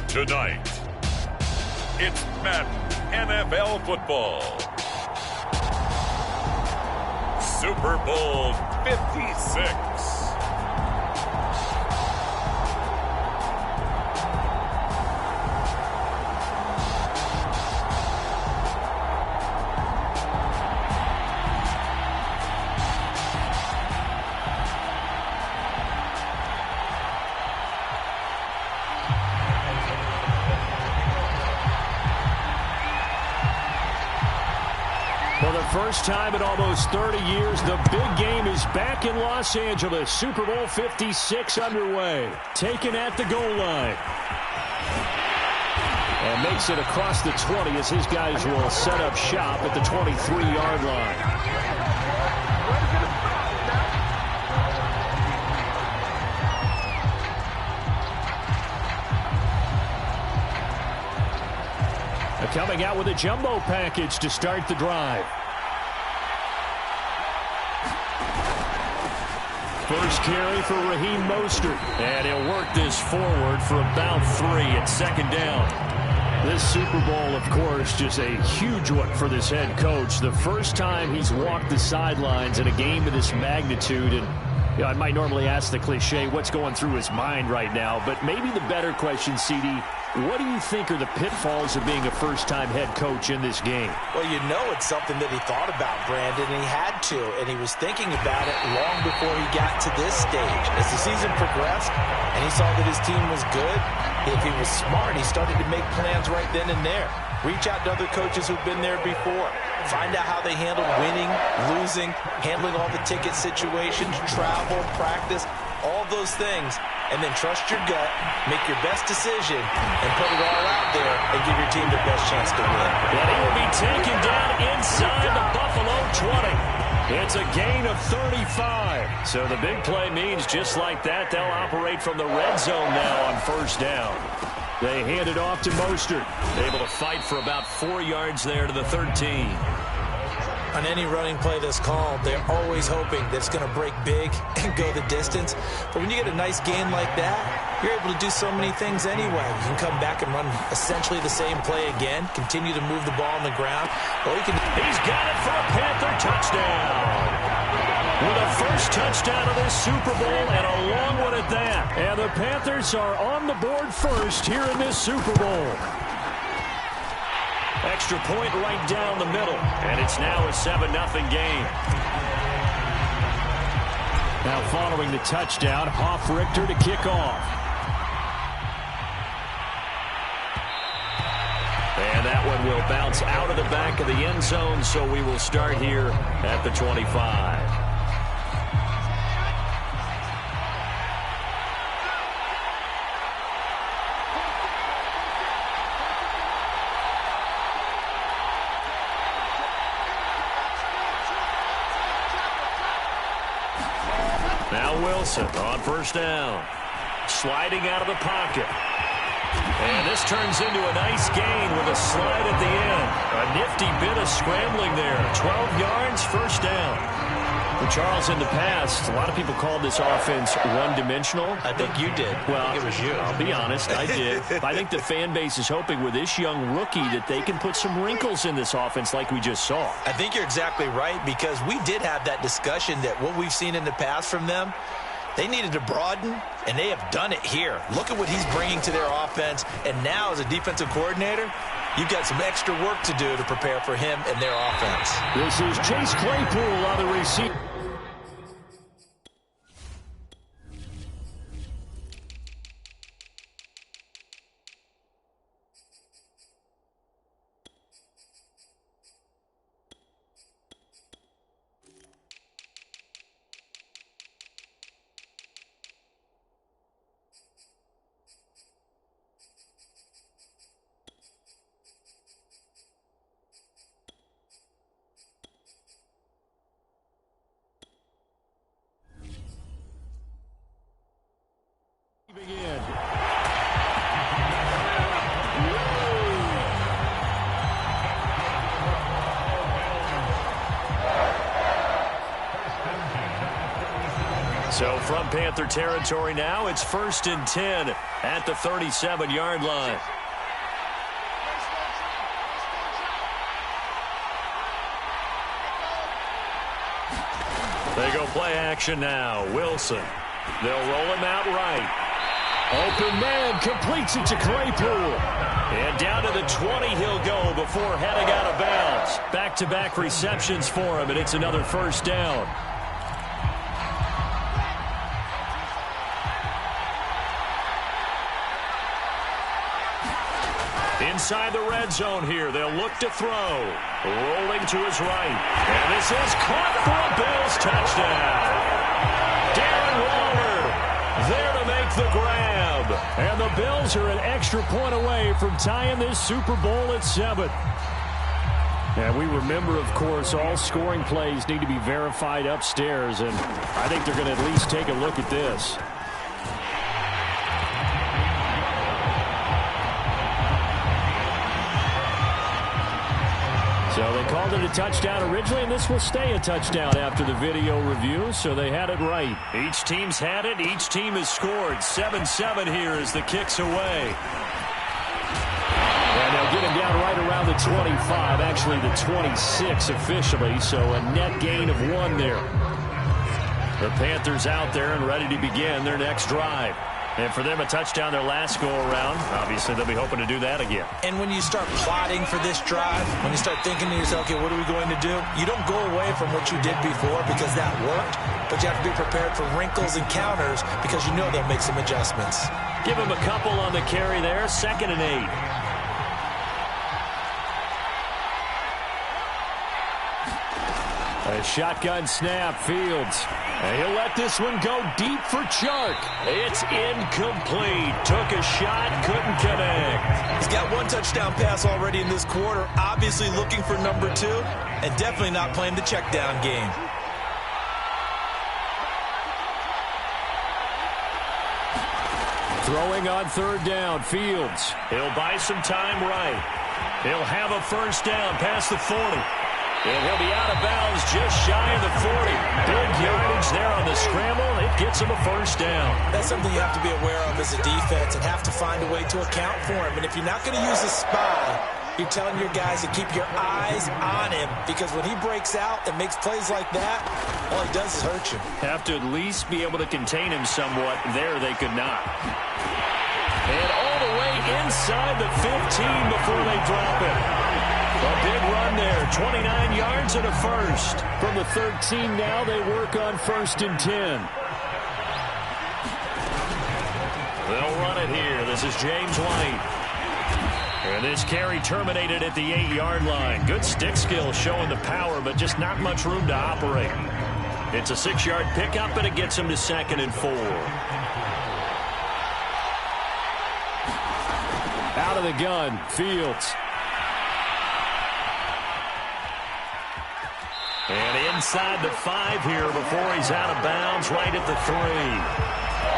Tonight, it's Madden NFL football. Super Bowl 56. For the first time in almost 30 years, the big game is back in Los Angeles. Super Bowl 56 underway. Taken at the goal line. And makes it across the 20 as his guys will set up shop at the 23-yard line. Coming out with a jumbo package to start the drive. First carry for Raheem Mostert. And he'll work this forward for about 3 at second down. This Super Bowl, of course, just a huge one for this head coach. The first time he's walked the sidelines in a game of this magnitude. And you know, I might normally ask the cliche, what's going through his mind right now? But maybe the better question, CD, what do you think are the pitfalls of being a first-time head coach in this game? Well, you know it's something that he thought about, Brandon, and he had to, and he was thinking about it long before he got to this stage. As the season progressed and he saw that his team was good, if he was smart, he started to make plans right then and there. Reach out to other coaches who've been there before. Find out how they handled winning, losing, handling all the ticket situations, travel, practice, all those things. And then trust your gut, make your best decision, and put it all out there and give your team the best chance to win. And he will be taken down inside the Buffalo 20. It's a gain of 35. So the big play means just like that, they'll operate from the red zone now on first down. They hand it off to Mostert. Able to fight for about 4 yards there to the 13. On any running play that's called, they're always hoping that it's going to break big and go the distance. But when you get a nice gain like that, you're able to do so many things anyway. You can come back and run essentially the same play again, continue to move the ball on the ground, or you can... He's got it for a Panther touchdown. With a first touchdown of this Super Bowl and a long one at that. And the Panthers are on the board first here in this Super Bowl. Extra point right down the middle. And it's now a 7-0 game. Now following the touchdown, Hoff-Richter to kick off. And that one will bounce out of the back of the end zone, so we will start here at the 25. Wilson on first down. Sliding out of the pocket. And this turns into a nice gain with a slide at the end. A nifty bit of scrambling there. 12 yards, first down. Well, Charles, in the past, a lot of people called this offense one-dimensional. I think you did. Well, I think it was you. I'll be honest, I did. I think the fan base is hoping with this young rookie that they can put some wrinkles in this offense like we just saw. I think you're exactly right, because we did have that discussion that what we've seen in the past from them, they needed to broaden, and they have done it here. Look at what he's bringing to their offense, and now as a defensive coordinator, you've got some extra work to do to prepare for him and their offense. This is Chase Claypool on the receiver. So from Panther territory now, it's 1st and 10 at the 37-yard line. They go play action now. Wilson. They'll roll him out right. Open man completes it to Claypool. And down to the 20 he'll go before heading out of bounds. Back-to-back receptions for him, and it's another first down. Inside the red zone here, they'll look to throw. Rolling to his right. And this is caught for a Bills touchdown. Darren Waller there to make the grab. And the Bills are an extra point away from tying this Super Bowl at 7. And we remember, of course, all scoring plays need to be verified upstairs. And I think they're going to at least take a look at this. So they called it a touchdown originally, and this will stay a touchdown after the video review, so they had it right. Each team's had it. Each team has scored. 7-7 here as the kick's away. And they'll get him down right around the 25, actually the 26 officially, so a net gain of 1 there. The Panthers out there and ready to begin their next drive. And for them, a touchdown their last go-around. Obviously, they'll be hoping to do that again. And when you start plotting for this drive, when you start thinking to yourself, okay, what are we going to do? You don't go away from what you did before because that worked, but you have to be prepared for wrinkles and counters because you know they'll make some adjustments. Give them a couple on the carry there, 2nd and 8. A shotgun snap, Fields. And he'll let this one go deep for Chark. It's incomplete. Took a shot, couldn't connect. He's got 1 touchdown pass already in this quarter. Obviously looking for number 2, and definitely not playing the check down game. Throwing on 3rd down, Fields. He'll buy some time right. He'll have a first down past the 40. And he'll be out of bounds just shy of the 40. Big yardage there on the scramble. It gets him a first down. That's something you have to be aware of as a defense and have to find a way to account for him. And if you're not going to use a spy, you're telling your guys to keep your eyes on him, because when he breaks out and makes plays like that, all he does is hurt you. Have to at least be able to contain him somewhat. There they could not. And all the way inside the 15 before they drop it. A big run there, 29 yards and a first. From the 13 now, they work on 1st and 10. They'll run it here. This is James White. And this carry terminated at the 8-yard line. Good stick skill showing the power, but just not much room to operate. It's a 6-yard pickup, and it gets him to 2nd and 4. Out of the gun, Fields. And inside the 5 here before he's out of bounds, right at the 3.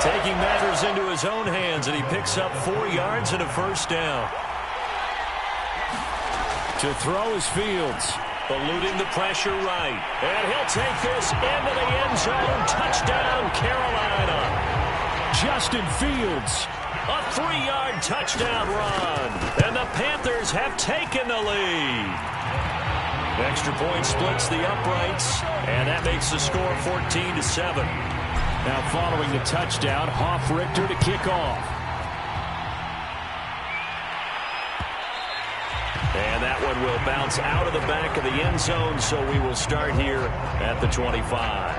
Taking matters into his own hands, and he picks up 4 yards and a first down. To throw is Fields. Eluding the pressure right. And he'll take this into the end zone. Touchdown, Carolina. Justin Fields. A 3-yard touchdown run. And the Panthers have taken the lead. Extra point splits the uprights, and that makes the score 14-7. Now following the touchdown, Hoff-Richter to kick off. And that one will bounce out of the back of the end zone, so we will start here at the 25.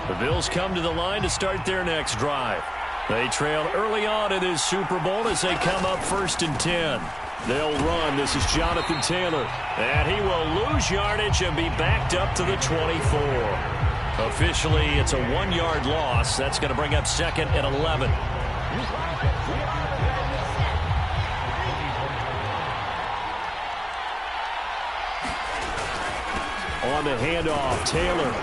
The Bills come to the line to start their next drive. They trail early on in this Super Bowl as they come up 1st and 10. They'll run. This is Jonathan Taylor. And he will lose yardage and be backed up to the 24. Officially, it's a 1-yard loss. That's going to bring up 2nd and 11. On the handoff, Taylor.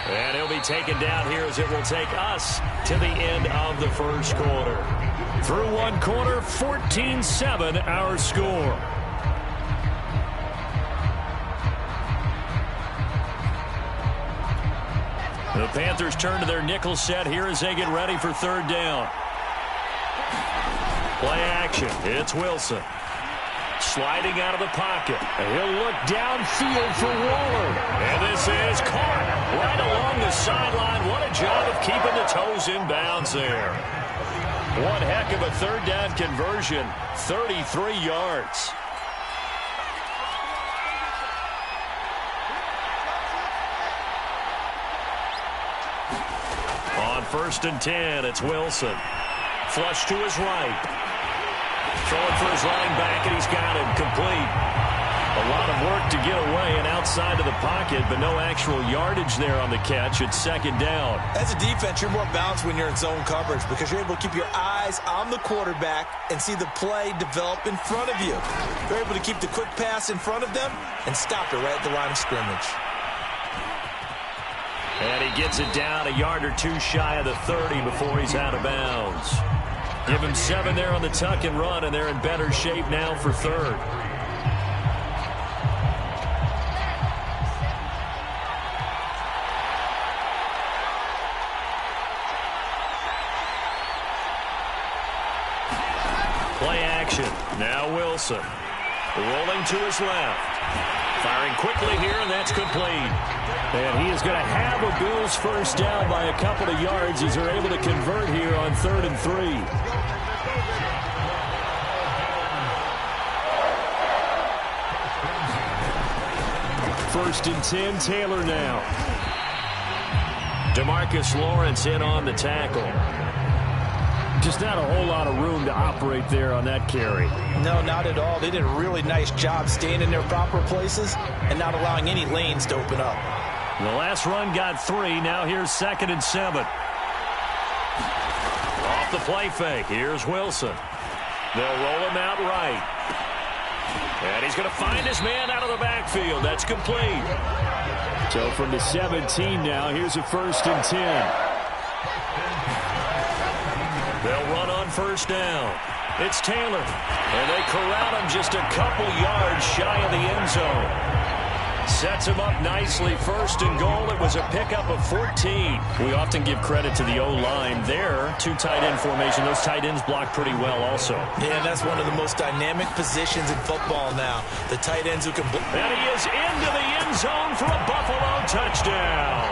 And he'll be taken down here as it will take us to the end of the first quarter. Through one quarter, 14-7 our score. The Panthers turn to their nickel set here as they get ready for third down. Play action. It's Wilson. Sliding out of the pocket. He'll look downfield for Waller. And this is caught right along the sideline. What a job of keeping the toes in bounds there. One heck of a third down conversion. 33 yards. On 1st and 10, it's Wilson. Flush to his right. Throwing for his linebacker, and he's got him complete. A lot of work to get away and outside of the pocket, but no actual yardage there on the catch. It's 2nd down. As a defense, you're more balanced when you're in zone coverage because you're able to keep your eyes on the quarterback and see the play develop in front of you. You're able to keep the quick pass in front of them and stop it right at the line of scrimmage. And he gets it down a yard or two shy of the 30 before he's out of bounds. Give him 7 there on the tuck and run, and they're in better shape now for third. Play action. Now Wilson. Rolling to his left. Firing quickly here, and that's complete. And he is going to have a Bills first down by a couple of yards as they're able to convert here on 3rd and 3. First and 10, Taylor now. DeMarcus Lawrence in on the tackle. Just not a whole lot of room to operate there on that carry. No, not at all. They did a really nice job staying in their proper places and not allowing any lanes to open up. The last run got 3. Now here's 2nd and 7. Off the play fake. Here's Wilson. They'll roll him out right. And he's going to find his man out of the backfield. That's complete. So from the 17 now, here's a 1st and 10. They'll run on 1st down. It's Taylor. And they corral him just a couple yards shy of the end zone. Sets him up nicely. 1st and goal. It was a pickup of 14. We often give credit to the O-line there. 2 tight end formation. Those tight ends block pretty well also. Yeah, that's one of the most dynamic positions in football now. The tight ends who can block. And he is into the end zone for a Buffalo touchdown.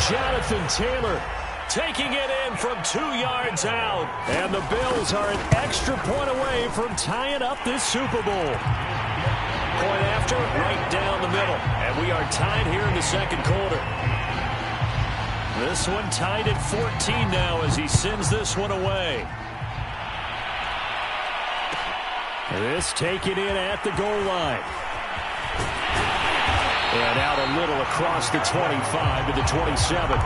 Jonathan Taylor taking it in from 2 yards out. And the Bills are an extra point away from tying up this Super Bowl. Point after, right down the middle. And we are tied here in the 2nd quarter. This one tied at 14 now as he sends this one away. This taken in at the goal line. And out a little across the 25 to the 27.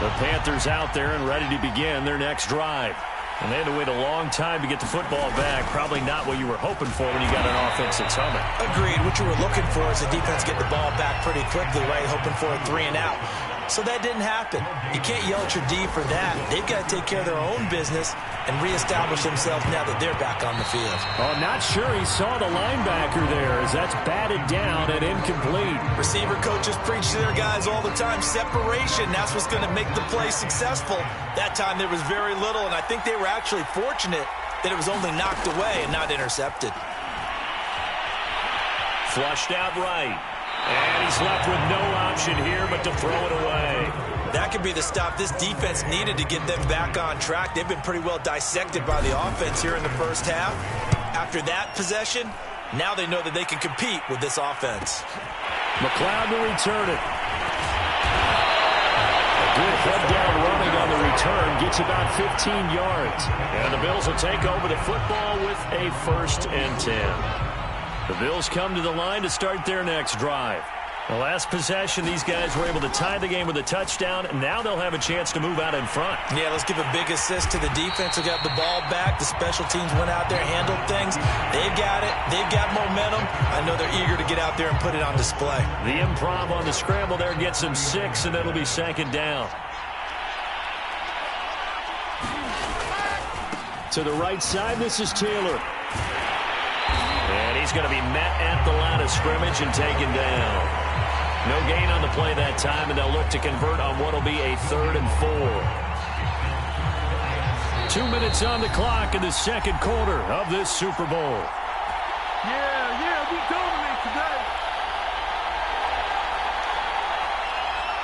The Panthers out there and ready to begin their next drive. And they had to wait a long time to get the football back. Probably not what you were hoping for when you got an offense that's humming. Agreed. What you were looking for is the defense get the ball back pretty quickly, right? Hoping for a 3 and out. So that didn't happen. You can't yell at your D for that. They've got to take care of their own business and reestablish themselves now that they're back on the field. Oh, not sure he saw the linebacker there as that's batted down and incomplete. Receiver coaches preach to their guys all the time. Separation, that's what's going to make the play successful. That time there was very little, and I think they were actually fortunate that it was only knocked away and not intercepted. Flushed out right. And he's left with no option here but to throw it away. That could be the stop this defense needed to get them back on track. They've been pretty well dissected by the offense here in the first half. After that possession, now they know that they can compete with this offense. McLeod to return it. A good head down running on the return. Gets about 15 yards. And the Bills will take over the football with a 1st and 10. The Bills come to the line to start their next drive. The last possession, these guys were able to tie the game with a touchdown, and now they'll have a chance to move out in front. Yeah, let's give a big assist to the defense who got the ball back. The special teams went out there, handled things. They've got it. They've got momentum. I know they're eager to get out there and put it on display. The improv on the scramble there gets them 6, and it'll be 2nd down. To the right side, this is Taylor. And he's going to be met at the line of scrimmage and taken down. No gain on the play that time, and they'll look to convert on what will be a 3rd and 4. 2 minutes on the clock in the second quarter of this Super Bowl. Yeah, we dominate today.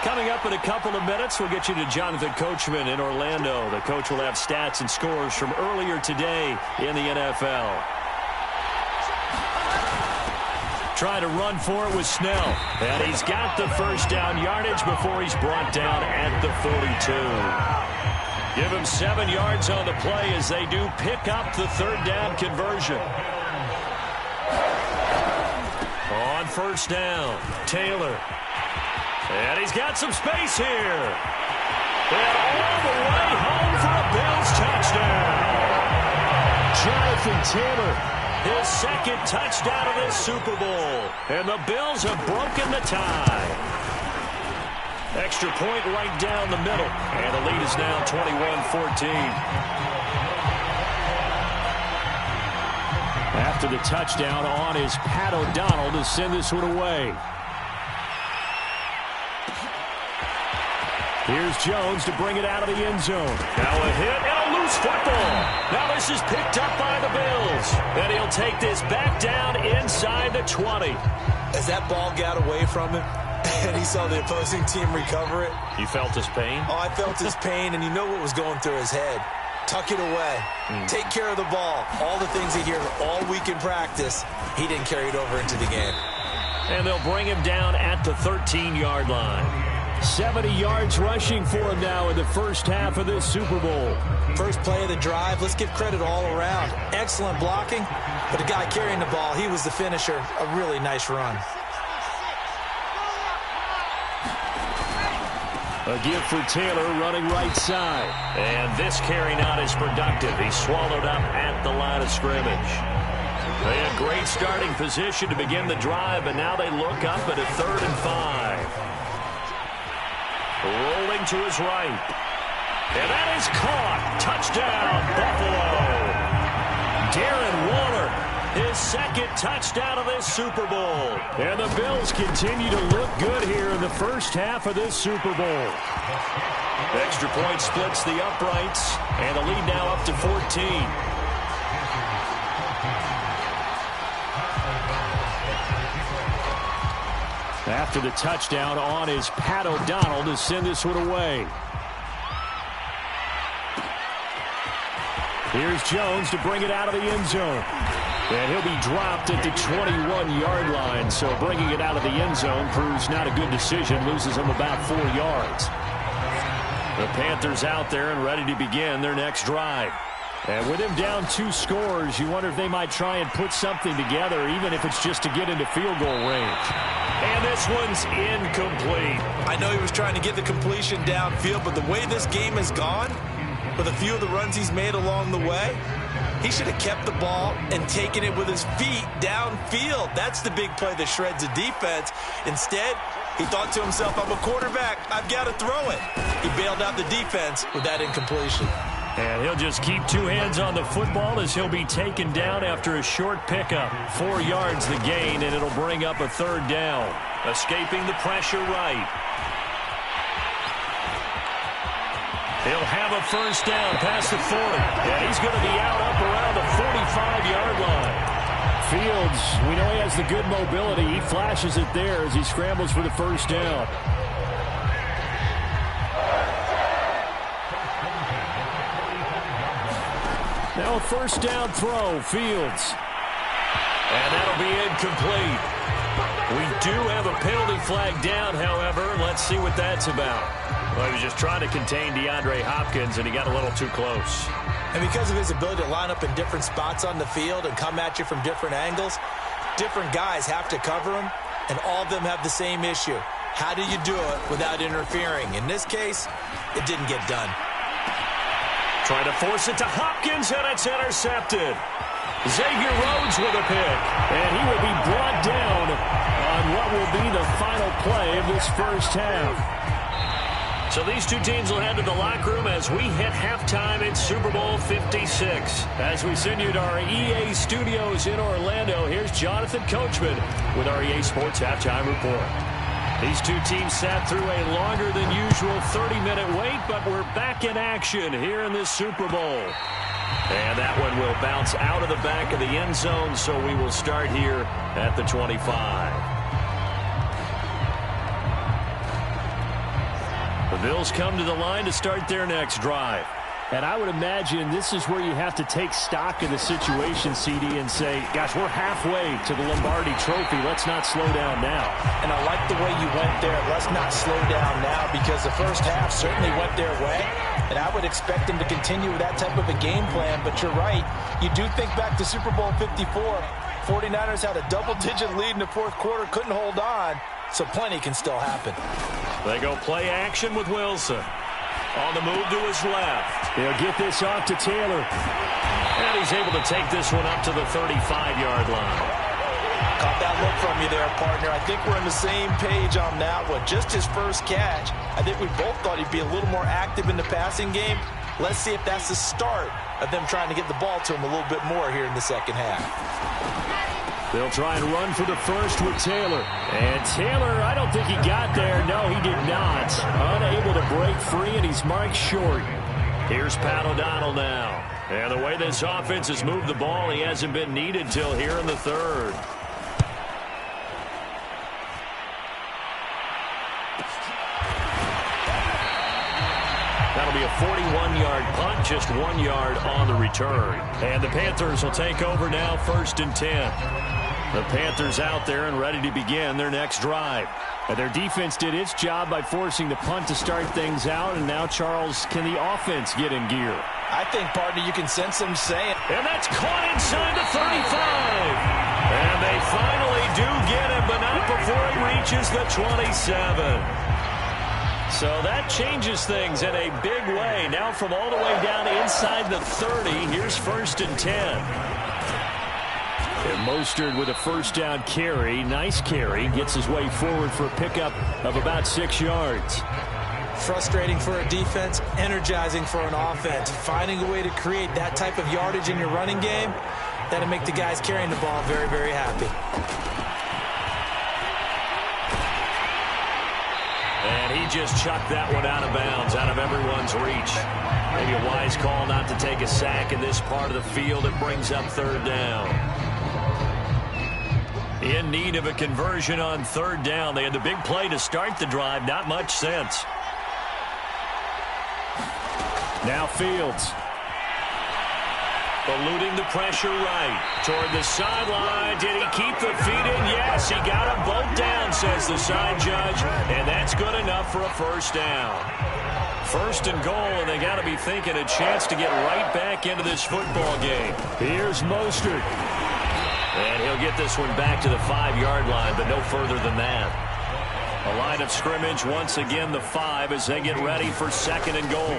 Coming up in a couple of minutes, we'll get you to Jonathan Coachman in Orlando. The coach will have stats and scores from earlier today in the NFL. Trying to run for it with Snell. And he's got the first down yardage before he's brought down at the 42. Give him 7 yards on the play as they do pick up the 3rd down conversion. On first down, Taylor. And he's got some space here. And all the way home for a Bills touchdown. Jonathan Taylor, his 2nd touchdown of this Super Bowl. And the Bills have broken the tie. Extra point right down the middle. And the lead is now 21-14. After the touchdown on is Pat O'Donnell to send this one away. Here's Jones to bring it out of the end zone. Now a hit and a loose football. Now this is picked up by the Bills. And he'll take this back down inside the 20. As that ball got away from him, and he saw the opposing team recover it. You felt his pain? Oh, I felt his pain, and you know what was going through his head. Tuck it away. Take care of the ball. All the things he hears all week in practice, he didn't carry it over into the game. And they'll bring him down at the 13-yard line. 70 yards rushing for him now in the first half of this Super Bowl. First play of the drive, let's give credit all around. Excellent blocking, but the guy carrying the ball, he was the finisher. A really nice run. A give for Taylor running right side. And this carry not as productive. He's swallowed up at the line of scrimmage. They had great starting position to begin the drive, but now they look up at a 3rd and 5. Rolling to his right. And that is caught. Touchdown, Buffalo. Darren Waller, his 2nd touchdown of this Super Bowl. And the Bills continue to look good here in the first half of this Super Bowl. Extra point splits the uprights, and the lead now up to 14. After the touchdown on is Pat O'Donnell to send this one away. Here's Jones to bring it out of the end zone. And he'll be dropped at the 21-yard line. So bringing it out of the end zone proves not a good decision. Loses him about 4 yards. The Panthers out there and ready to begin their next drive. And with him down 2 scores, you wonder if they might try and put something together, even if it's just to get into field goal range. And this one's incomplete. I know he was trying to get the completion downfield, but the way this game has gone, with a few of the runs he's made along the way, he should have kept the ball and taken it with his feet downfield. That's the big play that shreds the defense. Instead, he thought to himself, I'm a quarterback. I've got to throw it. He bailed out the defense with that incompletion. And he'll just keep 2 hands on the football as he'll be taken down after a short pickup. 4 yards the gain, and it'll bring up a 3rd down. Escaping the pressure right. He'll have a first down past the 40. And he's going to be out up around the 45-yard line. Fields, we know he has the good mobility. He flashes it there as he scrambles for the first down. Now a first down throw, Fields. And that'll be incomplete. We do have a penalty flag down, however. Let's see what that's about. Well, he was just trying to contain DeAndre Hopkins, and he got a little too close. And because of his ability to line up in different spots on the field and come at you from different angles, different guys have to cover him, and all of them have the same issue. How do you do it without interfering? In this case, it didn't get done. Trying to force it to Hopkins, and it's intercepted. Xavier Rhodes with a pick, and he will be brought down on what will be the final play of this first half. So these two teams will head to the locker room as we hit halftime in Super Bowl 56. As we send you to our EA studios in Orlando, here's Jonathan Coachman with our EA Sports Halftime Report. These two teams sat through a longer than usual 30-minute wait, but we're back in action here in this Super Bowl. And that one will bounce out of the back of the end zone, so we will start here at the 25. The Bills come to the line to start their next drive. And I would imagine this is where you have to take stock of the situation, CD, and say, gosh, we're halfway to the Lombardi Trophy. Let's not slow down now. And I like the way you went there. Let's not slow down now, because the first half certainly went their way. And I would expect them to continue with that type of a game plan. But you're right. You do think back to Super Bowl 54. 49ers had a double-digit lead in the fourth quarter, couldn't hold on. So plenty can still happen. They go play action with Wilson. On the move to his left. They'll get this off to Taylor. And he's able to take this one up to the 35-yard line. Caught that look from you there, partner. I think we're on the same page on that one. Just his first catch. I think we both thought he'd be a little more active in the passing game. Let's see if that's the start of them trying to get the ball to him a little bit more here in the second half. They'll try and run for the first with Taylor. And Taylor, I don't think he got there. No, he did not. Unable to break free, and he's marked short. Here's Pat O'Donnell now. And the way this offense has moved the ball, he hasn't been needed till here in the third. That'll be a 41-yard punt, just 1 yard on the return. And the Panthers will take over now, 1st and 10. The Panthers out there and ready to begin their next drive. And their defense did its job by forcing the punt to start things out. And now, Charles, can the offense get in gear? I think, partner, you can sense them saying. And that's caught inside the 35. And they finally do get him, but not before he reaches the 27. So that changes things in a big way. Now from all the way down inside the 30, here's 1st and 10. And Mostert with a first down carry. Nice carry. Gets his way forward for a pickup of about 6 yards. Frustrating for a defense, energizing for an offense. Finding a way to create that type of yardage in your running game, that'll make the guys carrying the ball very, very happy. And he just chucked that one out of bounds, out of everyone's reach. Maybe a wise call not to take a sack in this part of the field. It brings up 3rd down. In need of a conversion on 3rd down. They had the big play to start the drive. Not much sense. Now Fields. Eluding the pressure right. Toward the sideline. Did he keep the feet in? Yes, he got them both down, says the side judge. And that's good enough for a 1st down. 1st and goal, and they got to be thinking a chance to get right back into this football game. Here's Mostert. And he'll get this one back to the 5-yard line, but no further than that. A line of scrimmage, once again the 5 as they get ready for 2nd and goal.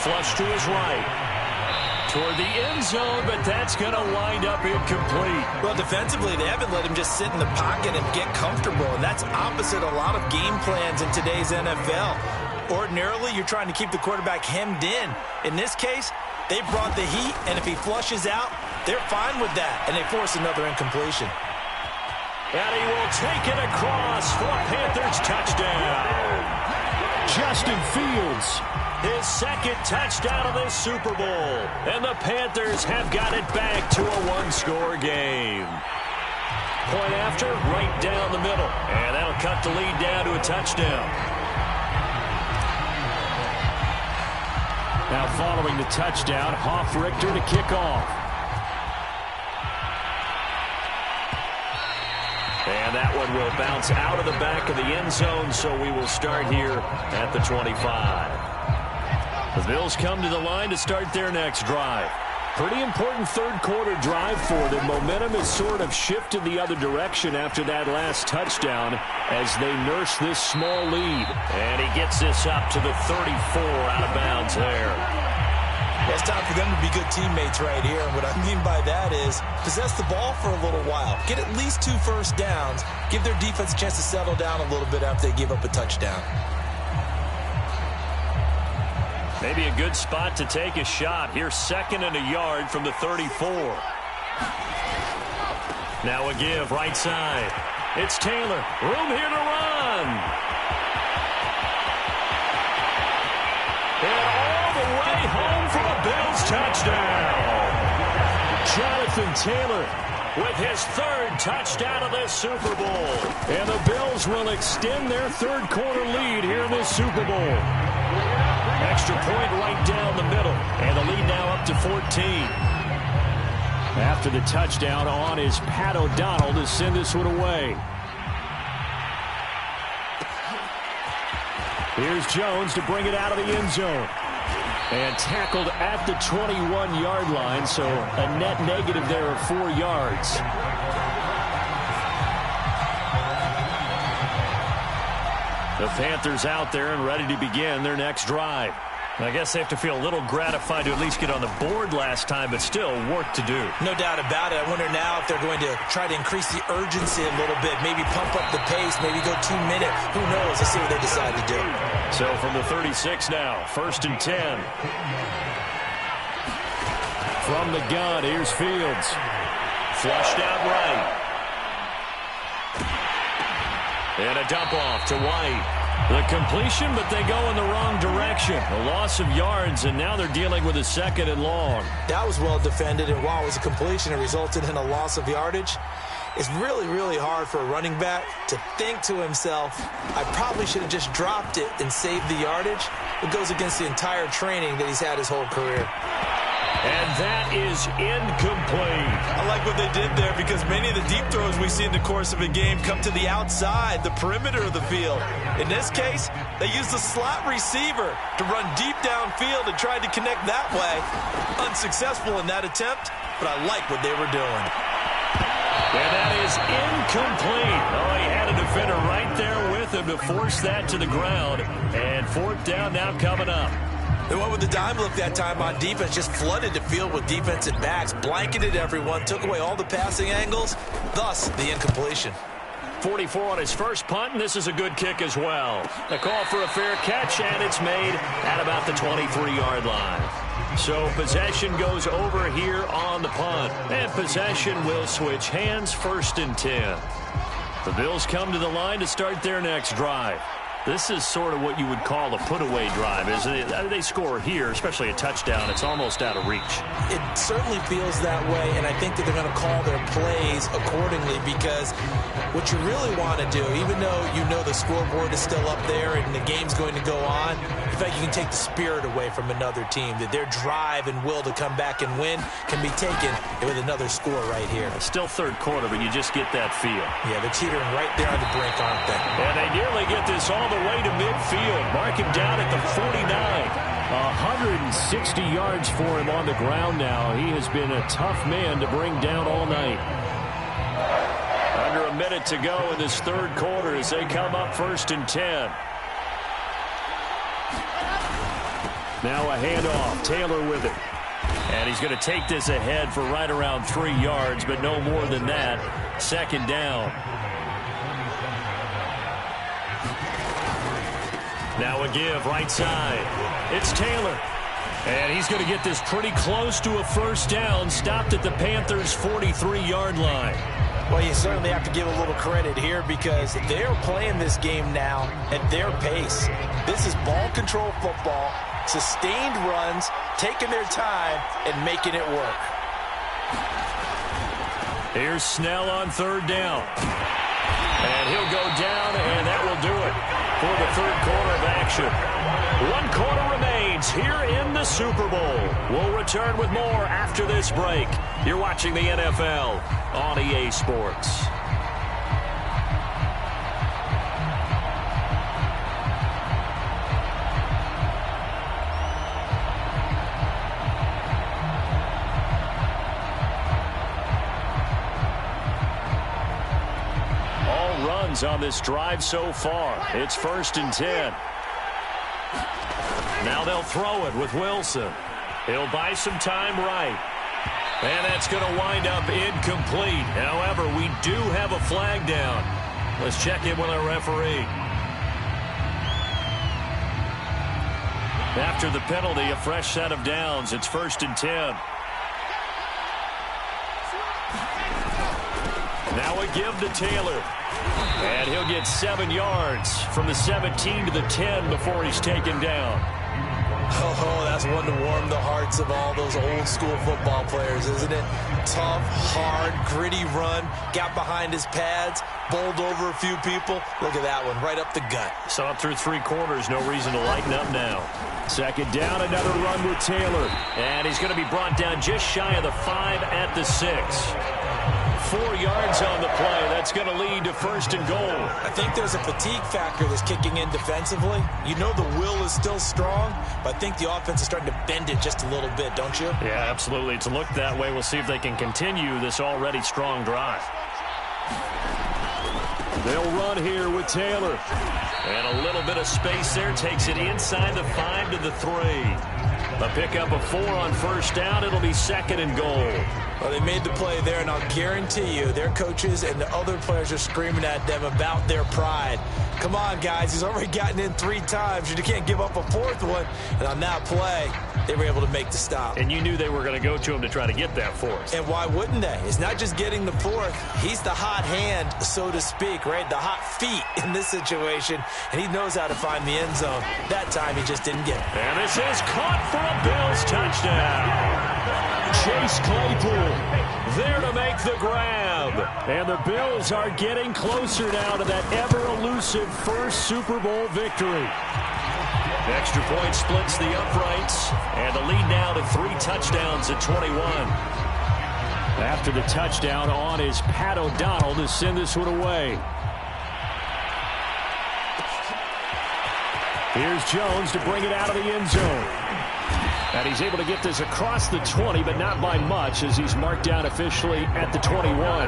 Flush to his right. Toward the end zone, but that's going to wind up incomplete. Well, defensively, they haven't let him just sit in the pocket and get comfortable, and that's opposite a lot of game plans in today's NFL. Ordinarily, you're trying to keep the quarterback hemmed in. In this case, they brought the heat, and if he flushes out, they're fine with that, and they force another incompletion. And he will take it across for a Panthers touchdown. Justin Fields. His 2nd touchdown of this Super Bowl. And the Panthers have got it back to a 1-score game. Point after, right down the middle. And that'll cut the lead down to a touchdown. Now following the touchdown, Hoff-Richter to kick off. And that one will bounce out of the back of the end zone, so we will start here at the 25. The Bills come to the line to start their next drive. Pretty important 3rd quarter drive for them. Momentum has sort of shifted the other direction after that last touchdown as they nurse this small lead. And he gets this up to the 34 out of bounds there. Yeah, it's time for them to be good teammates right here. And what I mean by that is possess the ball for a little while. Get at least 2 first downs. Give their defense a chance to settle down a little bit after they give up a touchdown. Maybe a good spot to take a shot. Here's 2nd and a yard from the 34. Now a give right side. It's Taylor. Room here to run. And all the way home for a Bills touchdown. Jonathan Taylor with his 3rd touchdown of this Super Bowl. And the Bills will extend their 3rd quarter lead here in this Super Bowl. Extra point right down the middle. And the lead now up to 14. After the touchdown, on is Pat O'Donnell to send this one away. Here's Jones to bring it out of the end zone. And tackled at the 21-yard line, so a net negative there of 4 yards. The Panthers out there and ready to begin their next drive. I guess they have to feel a little gratified to at least get on the board last time, but still work to do. No doubt about it. I wonder now if they're going to try to increase the urgency a little bit, maybe pump up the pace, maybe go 2 minute. Who knows? Let's see what they decide to do. So from the 36 now, 1st and 10. From the gun, here's Fields. Flushed out right. And a dump off to White. The completion, but they go in the wrong direction. A loss of yards, and now they're dealing with a 2nd and long. That was well defended, and while it was a completion, it resulted in a loss of yardage. It's really, really hard for a running back to think to himself, I probably should have just dropped it and saved the yardage. It goes against the entire training that he's had his whole career. And that is incomplete. I like what they did there because many of the deep throws we see in the course of a game come to the outside, the perimeter of the field. In this case, they used the slot receiver to run deep downfield and tried to connect that way. Unsuccessful in that attempt, but I like what they were doing. And that is incomplete. Oh, he had a defender right there with him to force that to the ground. And 4th down now coming up. They went with the dime look that time on defense, just flooded the field with defensive backs, blanketed everyone, took away all the passing angles, thus the incompletion. 44 on his first punt, and this is a good kick as well. A call for a fair catch, and it's made at about the 23-yard line. So possession goes over here on the punt, and possession will switch hands, 1st and 10. The Bills come to the line to start their next drive. This is sort of what you would call a put-away drive, isn't it? They score here, especially a touchdown. It's almost out of reach. It certainly feels that way, and I think that they're going to call their plays accordingly because what you really want to do, even though you know the scoreboard is still up there and the game's going to go on, in fact, you can take the spirit away from another team, that their drive and will to come back and win can be taken with another score right here. It's still 3rd quarter, but you just get that feel. Yeah, they're teetering right there on the brink, aren't they? And they nearly get this all the way to midfield. Mark him down at the 49. 160 yards for him on the ground now. He has been a tough man to bring down all night. Under a minute to go in this 3rd quarter as they come up 1st and 10. Now a handoff. Taylor with it. And he's going to take this ahead for right around 3 yards, but no more than that. 2nd down. Now a give right side. It's Taylor. And he's going to get this pretty close to a 1st down. Stopped at the Panthers' 43-yard line. Well, you certainly have to give a little credit here because they're playing this game now at their pace. This is ball control football, sustained runs, taking their time, and making it work. Here's Snell on 3rd down. And he'll go down, and that will do it for the 3rd quarter of action. 1 quarter remains here in the Super Bowl. We'll return with more after this break. You're watching the NFL on EA Sports. All runs on this drive so far. It's 1st and 10. Now they'll throw it with Wilson. He'll buy some time right. And that's going to wind up incomplete. However, we do have a flag down. Let's check in with our referee. After the penalty, a fresh set of downs. It's 1st and 10. Now a give to Taylor. And he'll get 7 yards from the 17 to the 10 before he's taken down. Oh, that's one to warm the hearts of all those old-school football players, isn't it? Tough, hard, gritty run, got behind his pads, bowled over a few people. Look at that one, right up the gut. So up through 3 quarters, no reason to lighten up now. 2nd down, another run with Taylor. And he's going to be brought down just shy of the 5 at the 6. 4 yards on the play. That's going to lead to 1st and goal. I think there's a fatigue factor that's kicking in defensively. You know the will is still strong, but I think the offense is starting to bend it just a little bit, don't you? Yeah, absolutely. It's looked that way. We'll see if they can continue this already strong drive. They'll run here with Taylor. And a little bit of space there. Takes it inside the 5 to the 3. A pickup of 4 on 1st down. It'll be 2nd and goal. Well, they made the play there, and I'll guarantee you their coaches and the other players are screaming at them about their pride. Come on, guys. He's already gotten in 3 times. You can't give up a 4th one. And on that play, they were able to make the stop. And you knew they were going to go to him to try to get that 4th. And why wouldn't they? It's not just getting the 4th. He's the hot hand, so to speak, right? The hot feet in this situation. And he knows how to find the end zone. That time, he just didn't get it. And this is caught for a Bills touchdown. Chase Claypool there to make the grab. And the Bills are getting closer now to that ever-elusive first Super Bowl victory. Extra point splits the uprights. And the lead now to 3 touchdowns at 21. After the touchdown on is Pat O'Donnell to send this one away. Here's Jones to bring it out of the end zone. And he's able to get this across the 20, but not by much, as he's marked down officially at the 21.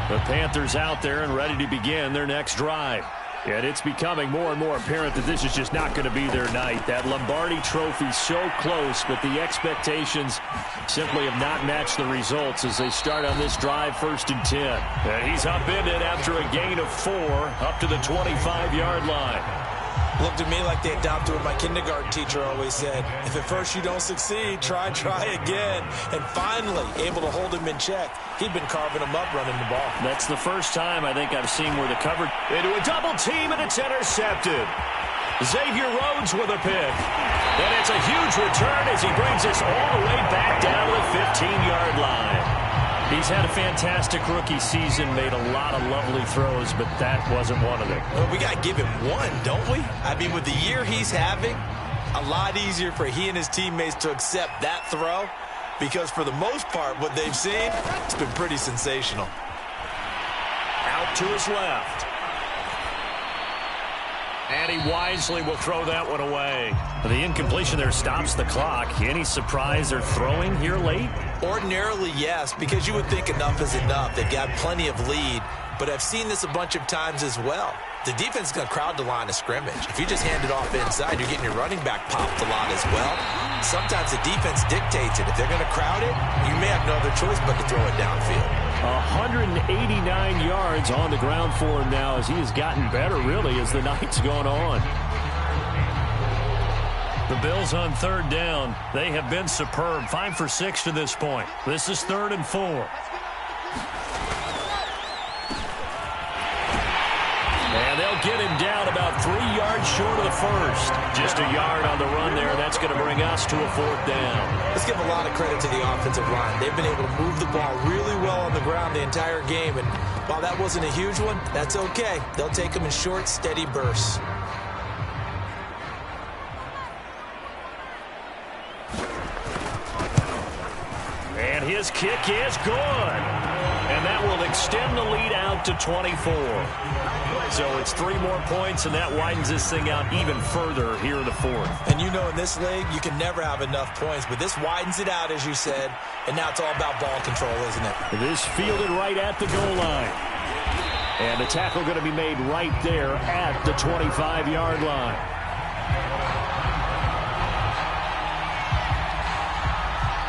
The Panthers out there and ready to begin their next drive. And it's becoming more and more apparent that this is just not going to be their night. That Lombardi trophy so close, but the expectations simply have not matched the results as they start on this drive 1st and 10. And he's upended after a gain of 4 up to the 25-yard line. Looked at me like they adopted what my kindergarten teacher always said. If at first you don't succeed, try again. And finally, able to hold him in check. He'd been carving him up running the ball. That's the first time I think I've seen where the coverage into a double team, and it's intercepted. Xavier Rhodes with a pick. And it's a huge return as he brings us all the way back down to the 15-yard line. He's had a fantastic rookie season, made a lot of lovely throws, but that wasn't one of them. Well, we got to give him one, don't we? I mean, with the year he's having, a lot easier for he and his teammates to accept that throw, because for the most part, what they've seen, it's been pretty sensational. Out to his left. And he wisely will throw that one away. The incompletion there stops the clock. Any surprise they're throwing here late? Ordinarily, yes, because you would think enough is enough. They've got plenty of lead, but I've seen this a bunch of times as well. The defense is going to crowd the line of scrimmage. If you just hand it off inside, you're getting your running back popped a lot as well. Sometimes the defense dictates it. If they're going to crowd it, you may have no other choice but to throw it downfield. 189 yards on the ground for him now as he has gotten better, really, as the night's gone on. The Bills on 3rd down. They have been superb. 5 for 6 to this point. This is 3rd and 4. And they'll get him down about 3 yards short of the first. Just a yard on the run there. That's going to bring us to a 4th down. Let's give a lot of credit to the offensive line. They've been able to move the ball really well on the ground the entire game. And while that wasn't a huge one, that's okay. They'll take them in short, steady bursts. And his kick is good. And that will extend the lead out to 24. So it's 3 more points, and that widens this thing out even further here in the 4th. And you know in this league, you can never have enough points, but this widens it out, as you said, and now it's all about ball control, isn't it? This fielded right at the goal line. And the tackle going to be made right there at the 25-yard line.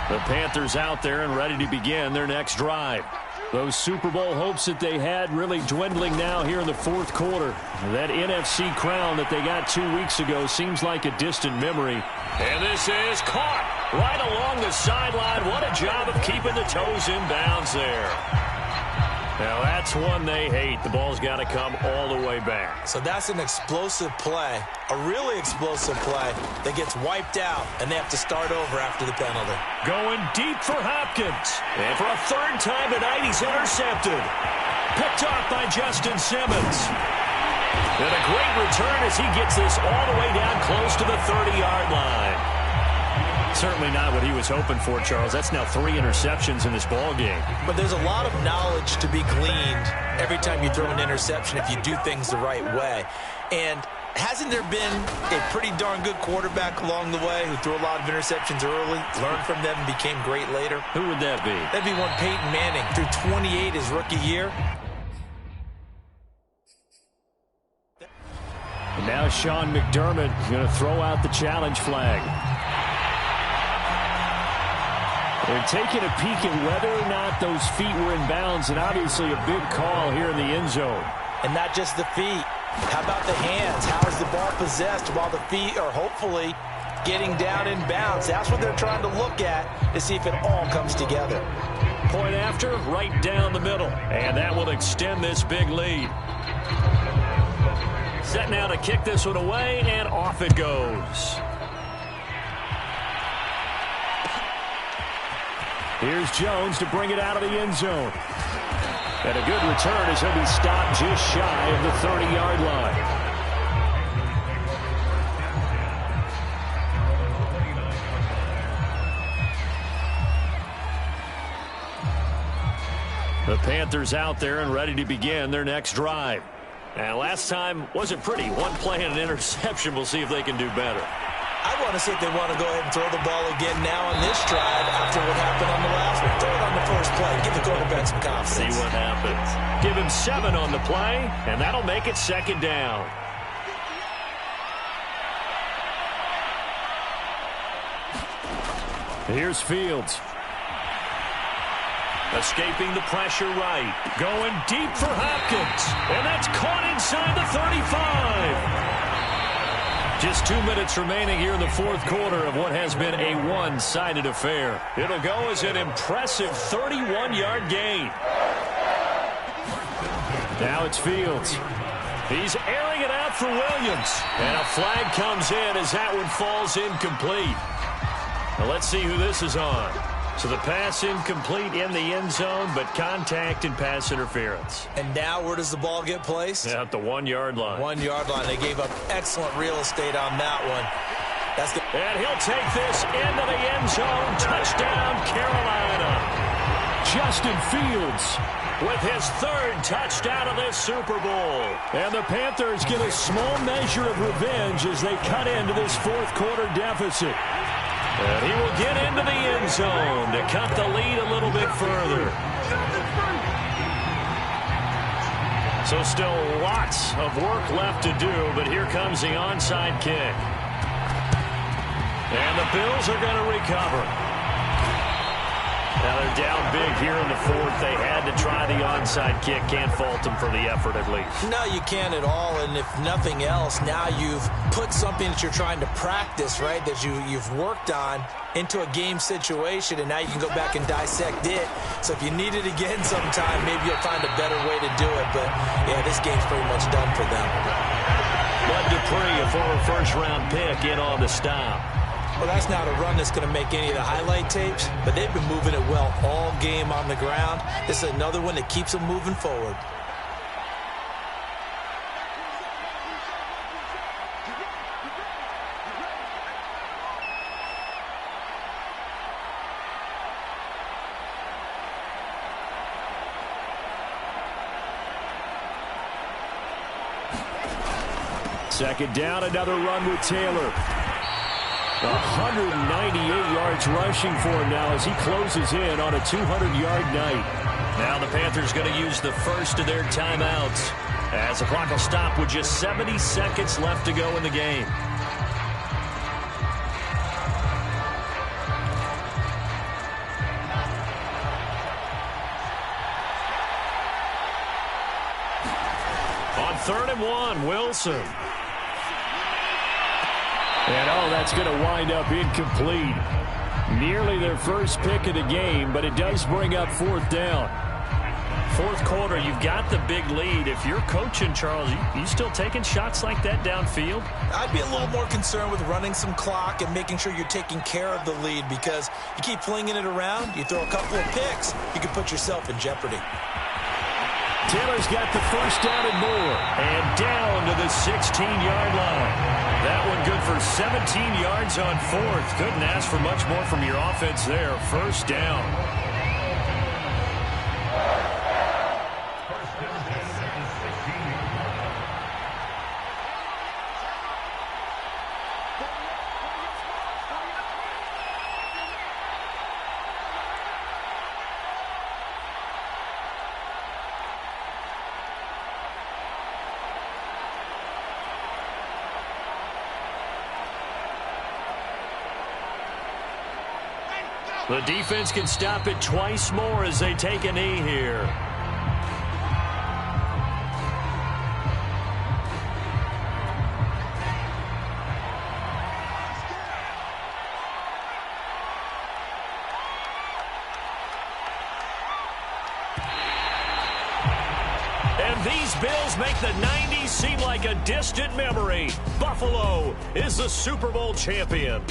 The Panthers out there and ready to begin their next drive. Those Super Bowl hopes that they had really dwindling now here in the fourth quarter. That NFC crown that they got 2 weeks ago seems like a distant memory. And this is caught right along the sideline. What a job of keeping the toes in bounds there. Now that's one they hate. The ball's got to come all the way back. So that's an explosive play, a really explosive play that gets wiped out, and they have to start over after the penalty. Going deep for Hopkins. And for a third time tonight, he's intercepted. Picked off by Justin Simmons. And a great return as he gets this all the way down close to the 30-yard line. Certainly not what he was hoping for, Charles. That's now 3 interceptions in this ball game. But there's a lot of knowledge to be gleaned every time you throw an interception if you do things the right way. And hasn't there been a pretty darn good quarterback along the way who threw a lot of interceptions early, learned from them, and became great later? Who would that be? That'd be one Peyton Manning. Threw 28 his rookie year. And now Sean McDermott going to throw out the challenge flag. They're taking a peek at whether or not those feet were in bounds, and obviously a big call here in the end zone. And not just the feet. How about the hands? How is the ball possessed while the feet are hopefully getting down in bounds? That's what they're trying to look at to see if it all comes together. Point after, right down the middle. And that will extend this big lead. Set now to kick this one away, and off it goes. Here's Jones to bring it out of the end zone. And a good return as he'll be stopped just shy of the 30-yard line. The Panthers out there and ready to begin their next drive. And last time wasn't pretty. One play and an interception. We'll see if they can do better. I want to see if they want to go ahead and throw the ball again now on this drive after what happened on the last one. Throw it on the first play. Give the quarterback some confidence. See what happens. Give him 7 on the play, and that'll make it second down. Here's Fields. Escaping the pressure right. Going deep for Hopkins. And that's caught inside the 35. Just 2 minutes remaining here in the fourth quarter of what has been a one-sided affair. It'll go as an impressive 31-yard gain. Now it's Fields. He's airing it out for Williams. And a flag comes in as that one falls incomplete. Now let's see who this is on. So the pass incomplete in the end zone, but contact and pass interference. And now where does the ball get placed? At the 1-yard line. 1-yard line. They gave up excellent real estate on that one. And he'll take this into the end zone. Touchdown, Carolina. Justin Fields with his 3rd touchdown of this Super Bowl. And the Panthers get a small measure of revenge as they cut into this fourth quarter deficit. And he will get into the end zone to cut the lead a little bit further. So still lots of work left to do, but here comes the onside kick. And the Bills are going to recover. Now they're down big here in the fourth. They had to try the onside kick. Can't fault them for the effort at least. No, you can't at all. And if nothing else, now you've put something that you're trying to practice, right, that you've worked on into a game situation, and now you can go back and dissect it. So if you need it again sometime, maybe you'll find a better way to do it. But, yeah, this game's pretty much done for them. Bud Dupree, a former first-round pick, in on the stop. Well, that's not a run that's going to make any of the highlight tapes, but they've been moving it well all game on the ground. This is another one that keeps them moving forward. Second down, another run with Taylor. 198 yards rushing for him now as he closes in on a 200-yard night. Now the Panthers going to use the first of their timeouts as the clock will stop with just 70 seconds left to go in the game. 3rd and 1, Wilson. And, that's going to wind up incomplete. Nearly their first pick of the game, but it does bring up 4th down. 4th quarter, you've got the big lead. If you're coaching, Charles, you still taking shots like that downfield? I'd be a little more concerned with running some clock and making sure you're taking care of the lead, because you keep flinging it around, you throw a couple of picks, you can put yourself in jeopardy. Taylor's got the first down and more, and down to the 16-yard line. That one good for 17 yards on 4th. Couldn't ask for much more from your offense there. First down. The defense can stop it twice more as they take a knee here. And these Bills make the 90s seem like a distant memory. Buffalo is the Super Bowl champion.